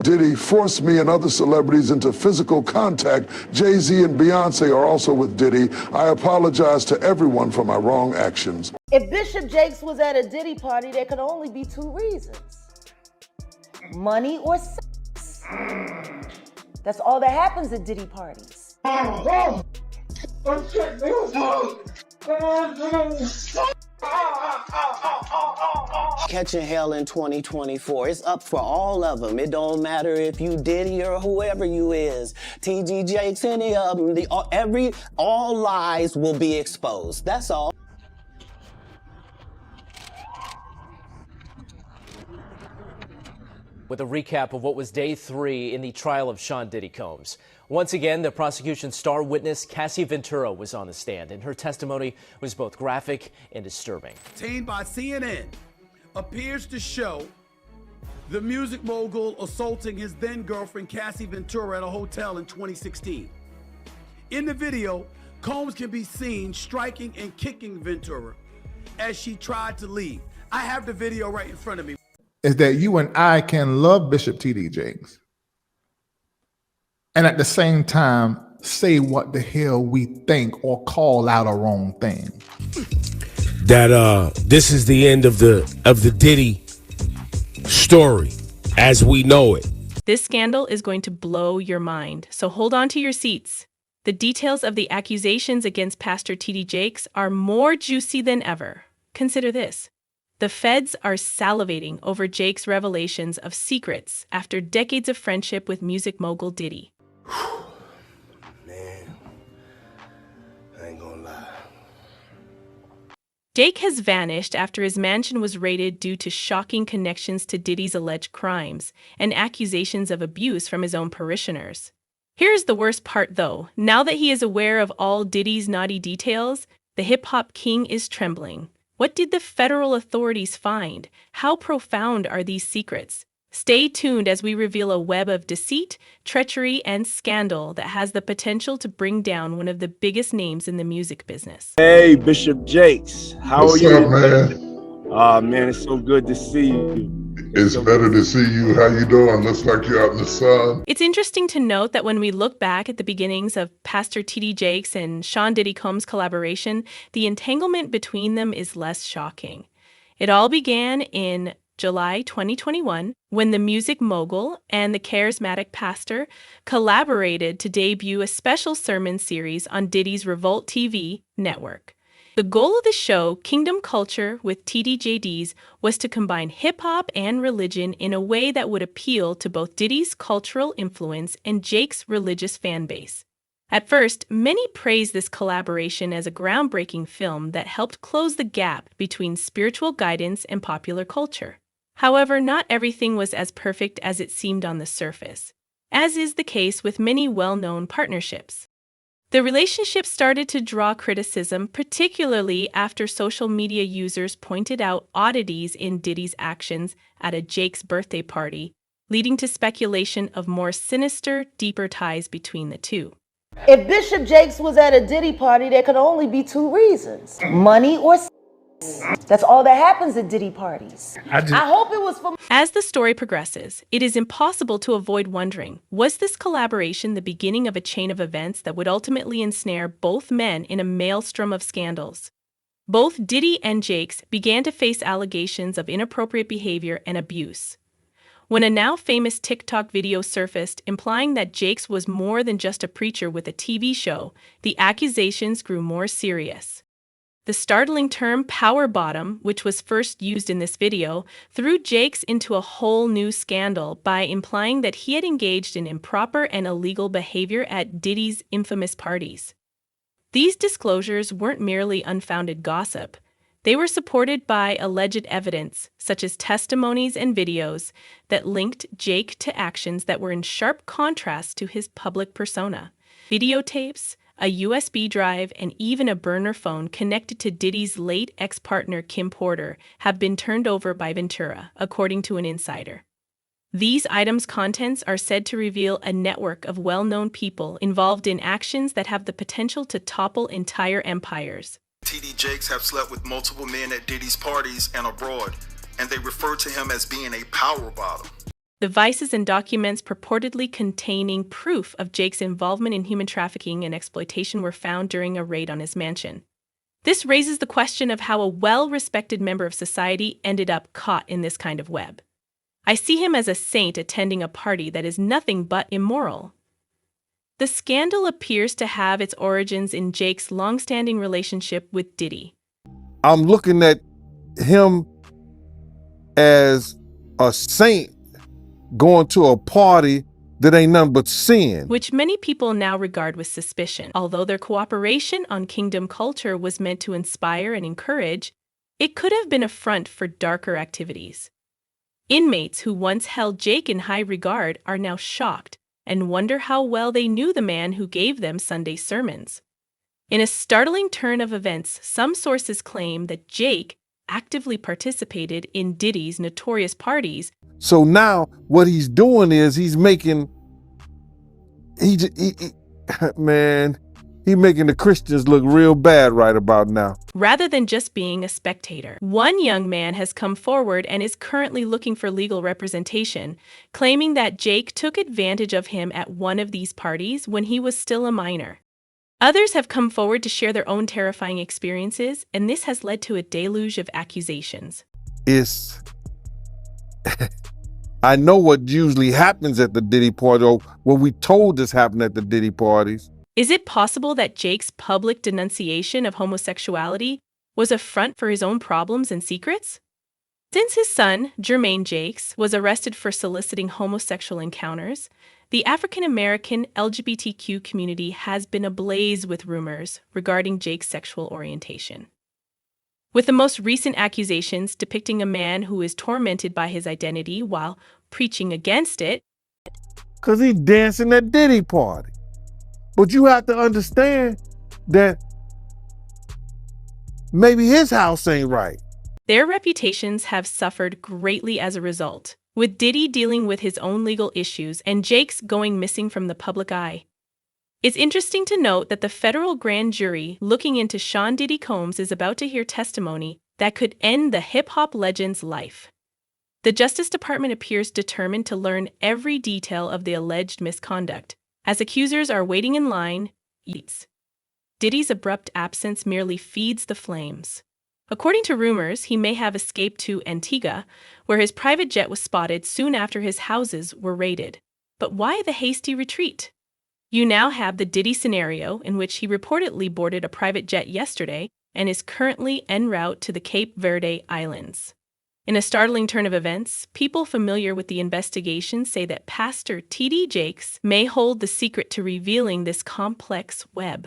Diddy forced me and other celebrities into physical contact. Jay-Z and Beyonce are also with Diddy. I apologize to everyone for my wrong actions. If Bishop Jakes was at a Diddy party, there could only be two reasons: money or sex. That's all that happens at Diddy parties. Catching hell in 2024. It's up for all of them. It don't matter if you Diddy or whoever you is. TG Jakes, any of them. All lies will be exposed. That's all. With a recap of what was day 3 in the trial of Sean Diddy Combs. Once again, the prosecution's star witness, Cassie Ventura, was on the stand, and her testimony was both graphic and disturbing. Obtained by CNN appears to show the music mogul assaulting his then-girlfriend, Cassie Ventura, at a hotel in 2016. In the video, Combs can be seen striking and kicking Ventura as she tried to leave. I have the video right in front of me. Is that you and I can love Bishop T.D. Jakes and at the same time say what the hell we think or call out a wrong thing. That this is the end of the Diddy story as we know it. This scandal is going to blow your mind, so hold on to your seats. The details of the accusations against Pastor T.D. Jakes are more juicy than ever. Consider this. The feds are salivating over Jake's revelations of secrets after decades of friendship with music mogul Diddy. Man, I ain't gonna lie. Jake has vanished after his mansion was raided due to shocking connections to Diddy's alleged crimes and accusations of abuse from his own parishioners. Here's the worst part, though. Now that he is aware of all Diddy's naughty details, the hip-hop king is trembling. What did the federal authorities find? How profound are these secrets? Stay tuned as we reveal a web of deceit, treachery, and scandal that has the potential to bring down one of the biggest names in the music business. Hey, Bishop Jakes, how What's are you? up, man? Man, it's so good to see you. It's better to see you. How you doing? Looks like you're out in the sun. It's interesting to note that when we look back at the beginnings of Pastor T.D. Jakes and Sean Diddy Combs' collaboration, the entanglement between them is less shocking. It all began in July 2021, when the music mogul and the charismatic pastor collaborated to debut a special sermon series on Diddy's Revolt TV network. The goal of the show, Kingdom Culture with TDJDs, was to combine hip-hop and religion in a way that would appeal to both Diddy's cultural influence and Jake's religious fan base. At first, many praised this collaboration as a groundbreaking film that helped close the gap between spiritual guidance and popular culture. However, not everything was as perfect as it seemed on the surface, as is the case with many well-known partnerships. The relationship started to draw criticism, particularly after social media users pointed out oddities in Diddy's actions at a Jake's birthday party, leading to speculation of more sinister, deeper ties between the two. If Bishop Jakes was at a Diddy party, there could only be two reasons: money or sex. That's all that happens at Diddy parties. I hope it was for... As the story progresses, it is impossible to avoid wondering, was this collaboration the beginning of a chain of events that would ultimately ensnare both men in a maelstrom of scandals? Both Diddy and Jakes began to face allegations of inappropriate behavior and abuse. When a now famous TikTok video surfaced implying that Jakes was more than just a preacher with a TV show, the accusations grew more serious. The startling term power bottom, which was first used in this video, threw Jakes into a whole new scandal by implying that he had engaged in improper and illegal behavior at Diddy's infamous parties. These disclosures weren't merely unfounded gossip. They were supported by alleged evidence, such as testimonies and videos, that linked Jake to actions that were in sharp contrast to his public persona. Videotapes, a USB drive, and even a burner phone connected to Diddy's late ex-partner Kim Porter have been turned over by Ventura, according to an insider. These items' contents are said to reveal a network of well-known people involved in actions that have the potential to topple entire empires. TD Jakes have slept with multiple men at Diddy's parties and abroad, and they refer to him as being a power bottom. Devices and documents purportedly containing proof of Jake's involvement in human trafficking and exploitation were found during a raid on his mansion. This raises the question of how a well-respected member of society ended up caught in this kind of web. I see him as a saint attending a party that is nothing but immoral. The scandal appears to have its origins in Jake's long-standing relationship with Diddy. I'm looking at him as a saint going to a party that ain't nothing but sin. Which many people now regard with suspicion. Although their cooperation on Kingdom culture was meant to inspire and encourage, it could have been a front for darker activities. Inmates who once held Jake in high regard are now shocked and wonder how well they knew the man who gave them Sunday sermons. In a startling turn of events, some sources claim that Jake actively participated in Diddy's notorious parties. So now what he's doing is he's making the Christians look real bad right about now. Rather than just being a spectator. One young man has come forward and is currently looking for legal representation, claiming that Jake took advantage of him at one of these parties when he was still a minor. Others have come forward to share their own terrifying experiences, and this has led to a deluge of accusations. I know what usually happens at the Diddy party, or what we told this happened at the Diddy parties. Is it possible that Jake's public denunciation of homosexuality was a front for his own problems and secrets? Since his son, Jermaine Jakes, was arrested for soliciting homosexual encounters, the African-American LGBTQ community has been ablaze with rumors regarding Jake's sexual orientation. With the most recent accusations depicting a man who is tormented by his identity while preaching against it. 'Cause he's dancing at Diddy party. But you have to understand that maybe his house ain't right. Their reputations have suffered greatly as a result, with Diddy dealing with his own legal issues and Jake's going missing from the public eye. It's interesting to note that the federal grand jury looking into Sean Diddy Combs is about to hear testimony that could end the hip-hop legend's life. The Justice Department appears determined to learn every detail of the alleged misconduct, as accusers are waiting in line. Diddy's abrupt absence merely feeds the flames. According to rumors, he may have escaped to Antigua, where his private jet was spotted soon after his houses were raided. But why the hasty retreat? You now have the Diddy scenario, in which he reportedly boarded a private jet yesterday and is currently en route to the Cape Verde Islands. In a startling turn of events, people familiar with the investigation say that Pastor T.D. Jakes may hold the secret to revealing this complex web.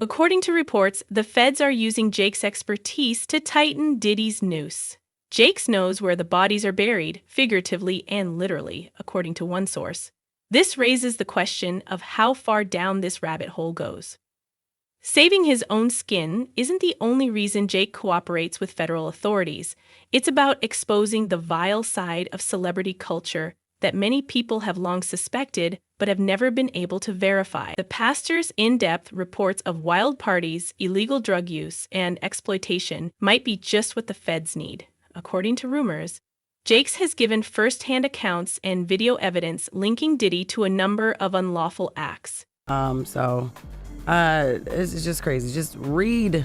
According to reports, the feds are using Jake's expertise to tighten Diddy's noose. Jakes knows where the bodies are buried, figuratively and literally, according to one source. This raises the question of how far down this rabbit hole goes. Saving his own skin isn't the only reason Jake cooperates with federal authorities. It's about exposing the vile side of celebrity culture that many people have long suspected but have never been able to verify. The pastor's in-depth reports of wild parties, illegal drug use, and exploitation might be just what the feds need. According to rumors, Jakes has given first-hand accounts and video evidence linking Diddy to a number of unlawful acts. It's just crazy. Just read.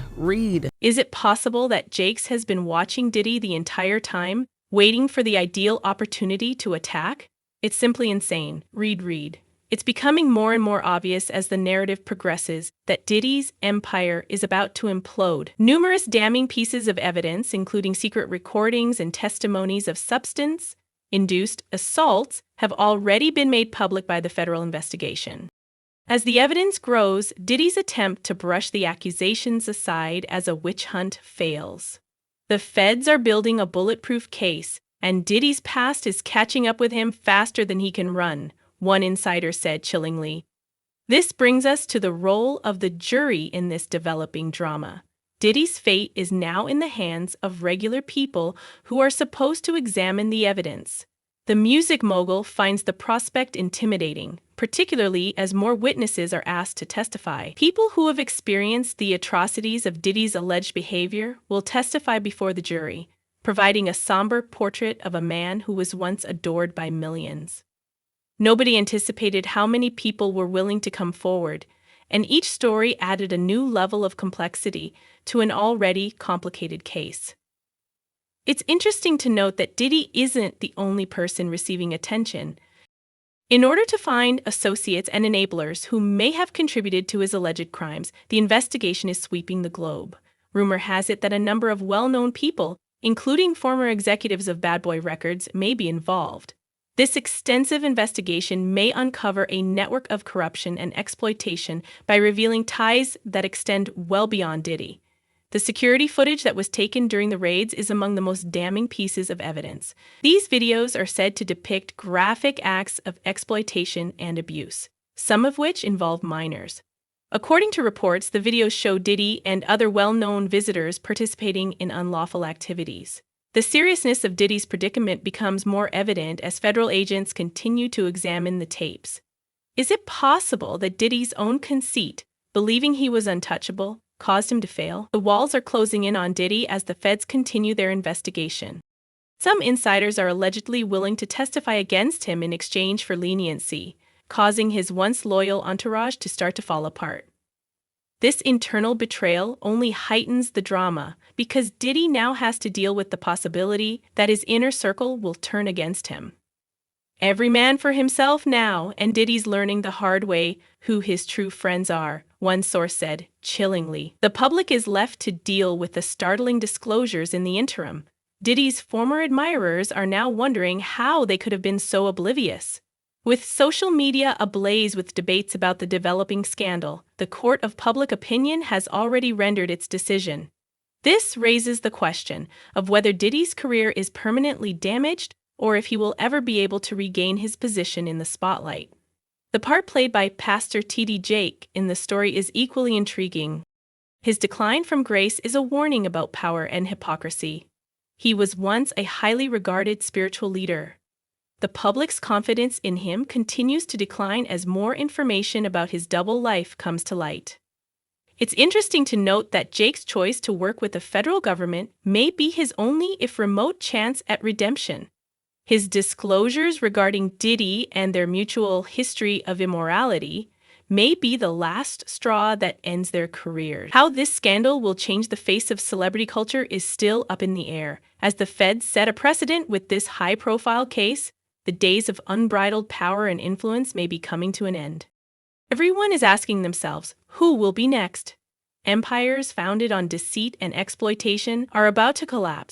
Is it possible that Jakes has been watching Diddy the entire time, waiting for the ideal opportunity to attack? It's simply insane. Read. It's becoming more and more obvious as the narrative progresses that Diddy's empire is about to implode. Numerous damning pieces of evidence, including secret recordings and testimonies of substance-induced assaults, have already been made public by the federal investigation. As the evidence grows, Diddy's attempt to brush the accusations aside as a witch hunt fails. The feds are building a bulletproof case, and Diddy's past is catching up with him faster than he can run, one insider said chillingly. This brings us to the role of the jury in this developing drama. Diddy's fate is now in the hands of regular people who are supposed to examine the evidence. The music mogul finds the prospect intimidating, particularly as more witnesses are asked to testify. People who have experienced the atrocities of Diddy's alleged behavior will testify before the jury. providing a somber portrait of a man who was once adored by millions. Nobody anticipated how many people were willing to come forward, and each story added a new level of complexity to an already complicated case. It's interesting to note that Diddy isn't the only person receiving attention. In order to find associates and enablers who may have contributed to his alleged crimes, the investigation is sweeping the globe. Rumor has it that a number of well-known people, including former executives of Bad Boy Records, may be involved. This extensive investigation may uncover a network of corruption and exploitation by revealing ties that extend well beyond Diddy. The security footage that was taken during the raids is among the most damning pieces of evidence. These videos are said to depict graphic acts of exploitation and abuse, some of which involve minors. According to reports, the videos show Diddy and other well-known visitors participating in unlawful activities. The seriousness of Diddy's predicament becomes more evident as federal agents continue to examine the tapes. Is it possible that Diddy's own conceit, believing he was untouchable, caused him to fail? The walls are closing in on Diddy as the feds continue their investigation. Some insiders are allegedly willing to testify against him in exchange for leniency, causing his once loyal entourage to start to fall apart. This internal betrayal only heightens the drama because Diddy now has to deal with the possibility that his inner circle will turn against him. Every man for himself now, and Diddy's learning the hard way who his true friends are, one source said, chillingly. The public is left to deal with the startling disclosures in the interim. Diddy's former admirers are now wondering how they could have been so oblivious. With social media ablaze with debates about the developing scandal, the court of public opinion has already rendered its decision. This raises the question of whether Diddy's career is permanently damaged or if he will ever be able to regain his position in the spotlight. The part played by Pastor T.D. Jake in the story is equally intriguing. His decline from grace is a warning about power and hypocrisy. He was once a highly regarded spiritual leader. The public's confidence in him continues to decline as more information about his double life comes to light. It's interesting to note that Jake's choice to work with the federal government may be his only, if remote, chance at redemption. His disclosures regarding Diddy and their mutual history of immorality may be the last straw that ends their career. How this scandal will change the face of celebrity culture is still up in the air. As the feds set a precedent with this high-profile case, the days of unbridled power and influence may be coming to an end. Everyone is asking themselves, who will be next? Empires founded on deceit and exploitation are about to collapse.